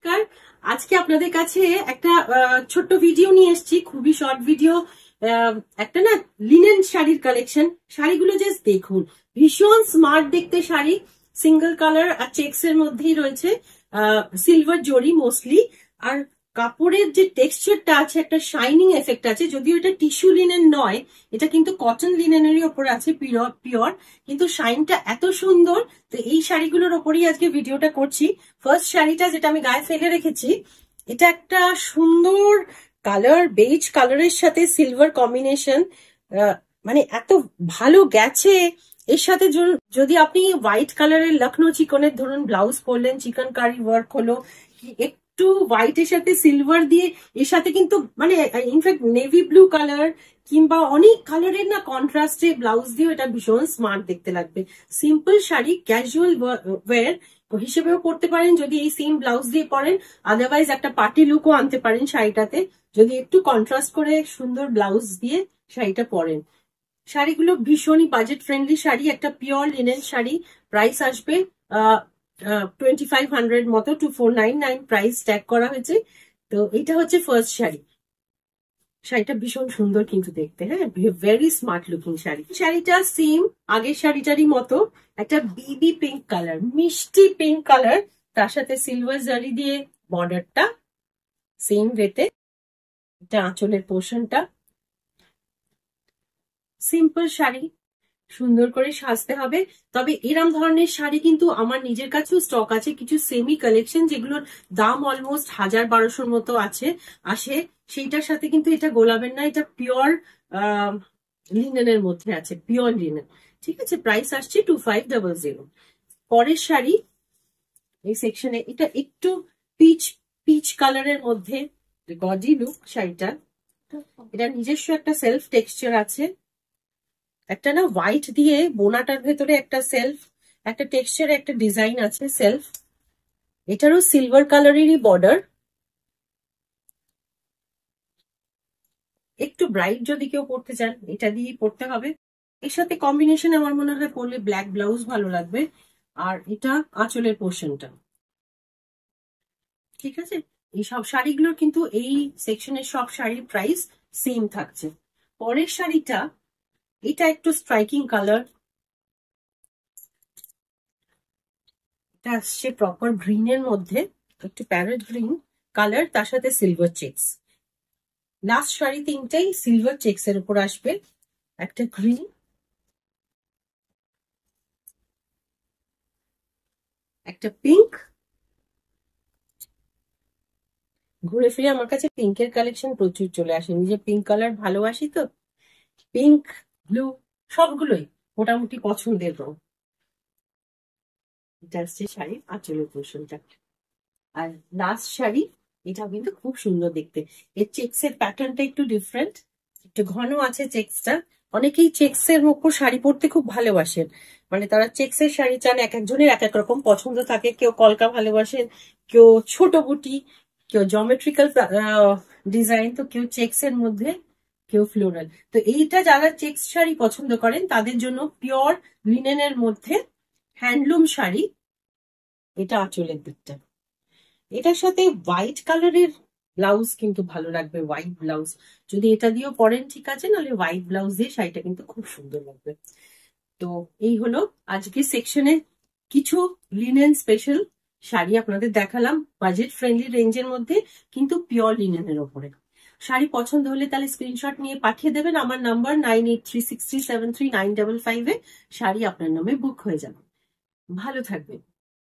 নমস্কার। আজকে আপনাদের কাছে একটা ছোট্ট ভিডিও নিয়ে এসেছি, খুবই শর্ট ভিডিও। একটা না লিনেন শাড়ির কালেকশন। শাড়িগুলো জাস্ট দেখুন, ভীষণ স্মার্ট দেখতে শাড়ি। সিঙ্গেল কালার আর চেক্স এর মধ্যেই রয়েছে, সিলভার জরি মোস্টলি। আর কাপড়ের যে টেক্সচারটা আছে, একটা শাইনিং এফেক্ট আছে। যদিও এটা টিস্যু লিনেন নয়, এটা কিন্তু কটন লিনেনেরই ওপর আছে, পিওর। কিন্তু শাইনটা এত সুন্দর। তো এই শাড়িগুলোর ওপরই আজকে ভিডিওটা করছি। ফার্স্ট শাড়িটা যেটা আমি গায়ে ফেলে রেখেছি, এটা একটা সুন্দর কালার, বেজ কালারের সাথে সিলভার কম্বিনেশন। মানে এত ভালো গেছে। এর সাথে যদি আপনি হোয়াইট কালারের লখনৌ চিকনের ধরুন ব্লাউজ পরলেন, চিকন কারি ওয়ার্ক হলো, একটু হোয়াইটের সাথে সিলভার দিয়ে, এর সাথে কিন্তু মানে ইনফ্যাক্ট নেভি ব্লু কালার কিংবা অনেক কালারের না কন্ট্রাস্টে ব্লাউজ দিয়ে এটা ভীষণ স্মার্ট দেখতে লাগবে। সিম্পল শাড়ি, ক্যাজুয়াল ওয়্যার হিসেবেও পরতে পারেন যদি এই সেম ব্লাউজ দিয়ে পরেন। আদারওয়াইজ একটা পার্টি লুকও আনতে পারেন শাড়িটাতে, যদি একটু কন্ট্রাস্ট করে সুন্দর ব্লাউজ দিয়ে শাড়িটা পরেন। শাড়িগুলো ভীষণই বাজেট ফ্রেন্ডলি শাড়ি, একটা পিওর লিনেন শাড়ি। প্রাইস আসবে 2500 মতো, 2499 প্রাইস ট্যাগ করা হয়েছে। তো এটা হচ্ছে ফার্স্ট শাড়ি। শাড়িটা ভীষণ সুন্দর কিন্তু দেখতে, হ্যাঁ, ভেরি স্মার্ট লুকিং শাড়ি। শাড়িটা সেম আগের শাড়িটারই মতো, একটা বিবি পিঙ্ক কালার, মিষ্টি পিঙ্ক কালার, তার সাথে সিলভার জারি দিয়ে বর্ডারটা সেম ওয়েতে। এটা আঁচলের পোর্শনটা। সিম্পল শাড়ি, সুন্দর করে সাজতে হবে। তবে এরম ধরনের শাড়ি কিন্তু আমার নিজের কাছেও স্টক আছে, কিছু সেমি কালেকশন যেগুলোর দাম অলমোস্ট 1000-1200 মতো আসে। সেইটার সাথে কিন্তু এটা গোলাবেন না, এটা পিওর লিনেনের মধ্যে আছে, পিওর লিনেন। ঠিক আছে, প্রাইস আসছে 2500। পরের শাড়ি এই সেকশনে, এটা একটু পিচ কালারের মধ্যে গজি লুক শাড়িটা। এটা নিজস্ব একটা সেলফ টেক্সচার আছে, একটা না হোয়াইট দিয়ে বোনাটার ভেতরে একটা একটা টেক্সচার, একটা ডিজাইন আছে সেলফ। এটারও সিলভার কালারেরই বর্ডার। একটু ব্রাইট যদি কেউ পড়তে চান, এটা দিয়েই পড়তে হবে। এর সাথে কম্বিনেশন আমার মনে হয় পরলে ব্ল্যাক ব্লাউজ ভালো লাগবে। আর এটা আঁচলের পোর্শনটা। ঠিক আছে, এই সব শাড়িগুলোর কিন্তু এই সেকশনের সব শাড়ির প্রাইস সেম থাকছে। পরের শাড়িটা, এটা একটু স্ট্রাইকিং কালার, এটা আসছে প্রপার গ্রিনের মধ্যে, একটু প্যারেট গ্রিন কালার, তার সাথে সিলভার চেক্স। লাস্ট শাড়ি তিনটাই সিলভার চেক্স এর উপর আসবে। একটা গ্রিন, একটা পিঙ্ক। ঘুরে ফিরে আমার কাছে পিঙ্কের কালেকশন প্রচুর চলে আসে, নিজে পিঙ্ক কালার ভালোবাসি তো। পিঙ্ক, ব্লু সবগুলোই মোটামুটি পছন্দের রং। এটা আসছে শাড়ির আঁচলের পোর্শনটা। আর লাস্ট শাড়ি, এটা কিন্তু খুব সুন্দর দেখতে। এর চেক্স এর প্যাটার্নটা একটু ডিফারেন্ট, একটু ঘন আছে চেক্সটা। অনেকেই চেক্স এর উপর শাড়ি পরতে খুব ভালোবাসেন, মানে তারা চেক্স এর শাড়ি চান। এক একজনের এক এক রকম পছন্দ থাকে, কেউ কলকা ভালোবাসেন, কেউ ছোট বুটি, কেউ জমেট্রিক্যাল ডিজাইন, তো কেউ চেক্স এর মধ্যে, কেউ ফ্লোরাল। তো এইটা যারা চেক্স শাড়ি পছন্দ করেন তাদের জন্য পিওর লিনেনের মধ্যে হ্যান্ডলুম শাড়ি। এটা আঁচলের দিকটা। এটার সাথে হোয়াইট কালারের ব্লাউজ কিন্তু ভালো লাগবে, হোয়াইট ব্লাউজ যদি এটা দিয়েও পরেন ঠিক আছে, নাহলে হোয়াইট ব্লাউজ দিয়ে শাড়িটা কিন্তু খুব সুন্দর লাগবে। তো এই হলো আজকে সেকশনে কিছু লিনেন স্পেশাল শাড়ি আপনাদের দেখালাম, বাজেট ফ্রেন্ডলি রেঞ্জের মধ্যে, কিন্তু পিওর লিনেনের ওপরে। শাড়ি পছন্দ হলে তাহলে স্ক্রিনশট নিয়ে পাঠিয়ে দেবেন আমার নাম্বার 9836373955 এ। শাড়ি আপনার নামে বুক হয়ে যাবে। ভালো থাকবেন।